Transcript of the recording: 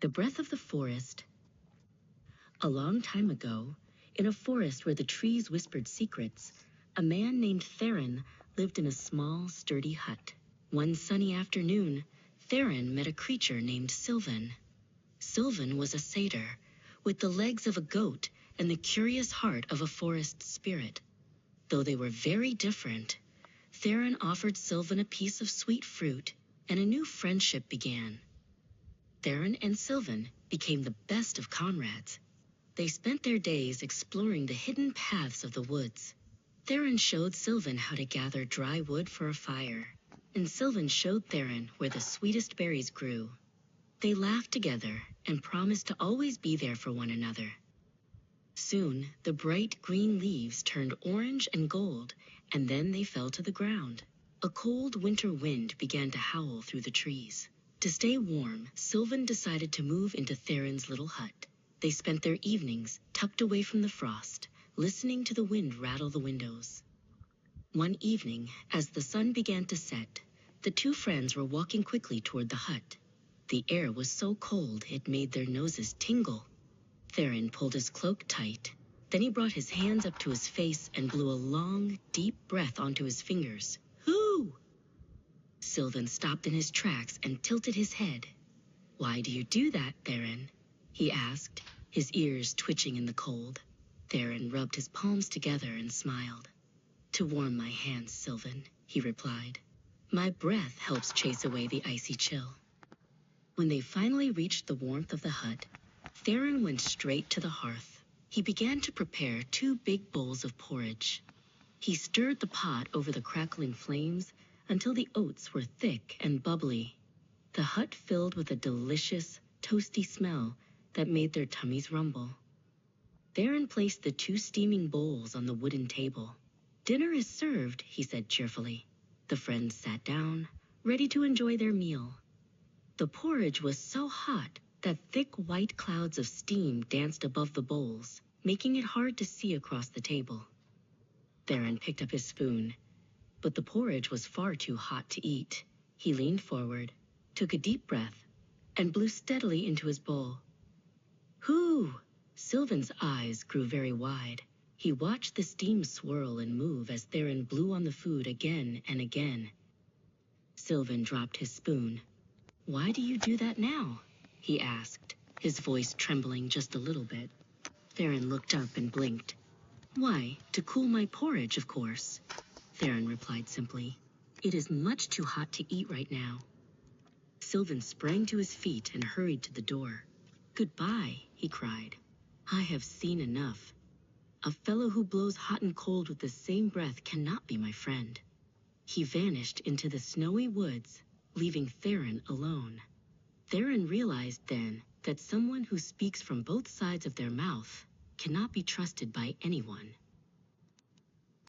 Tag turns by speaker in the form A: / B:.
A: The Breath of the Forest. A long time ago, in a forest where the trees whispered secrets, a man named Theron lived in a small, sturdy hut. One sunny afternoon, Theron met a creature named Sylvan. Sylvan was a satyr, with the legs of a goat and the curious heart of a forest spirit. Though they were very different, Theron offered Sylvan a piece of sweet fruit, and a new friendship began. Theron and Sylvan became the best of comrades. They spent their days exploring the hidden paths of the woods. Theron showed Sylvan how to gather dry wood for a fire, and Sylvan showed Theron where the sweetest berries grew. They laughed together and promised to always be there for one another. Soon, the bright green leaves turned orange and gold, and then they fell to the ground. A cold winter wind began to howl through the trees. To stay warm, Sylvan decided to move into Theron's little hut. They spent their evenings tucked away from the frost, listening to the wind rattle the windows. One evening, as the sun began to set, the two friends were walking quickly toward the hut. The air was so cold it made their noses tingle. Theron pulled his cloak tight. Then he brought his hands up to his face and blew a long, deep breath onto his fingers. Hoo! Sylvan stopped in his tracks and tilted his head. "Why do you do that, Theron?" he asked, his ears twitching in the cold. Theron rubbed his palms together and smiled. "To warm my hands, Sylvan," he replied. "My breath helps chase away the icy chill." When they finally reached the warmth of the hut, Theron went straight to the hearth. He began to prepare 2 big bowls of porridge. He stirred the pot over the crackling flames until the oats were thick and bubbly. The hut filled with a delicious, toasty smell that made their tummies rumble. Theron placed the 2 steaming bowls on the wooden table. "Dinner is served," he said cheerfully. The friends sat down, ready to enjoy their meal. The porridge was so hot that thick white clouds of steam danced above the bowls, making it hard to see across the table. Theron picked up his spoon, but the porridge was far too hot to eat. He leaned forward, took a deep breath, and blew steadily into his bowl. "Hoo!" Sylvan's eyes grew very wide. He watched the steam swirl and move as Theron blew on the food again and again. Sylvan dropped his spoon. "Why do you do that now?" he asked, his voice trembling just a little bit. Theron looked up and blinked. "Why, to cool my porridge, of course," Theron replied simply. "It is much too hot to eat right now." Sylvan sprang to his feet and hurried to the door. "Goodbye," he cried. "I have seen enough. A fellow who blows hot and cold with the same breath cannot be my friend." He vanished into the snowy woods, leaving Theron alone. Theron realized then that someone who speaks from both sides of their mouth cannot be trusted by anyone.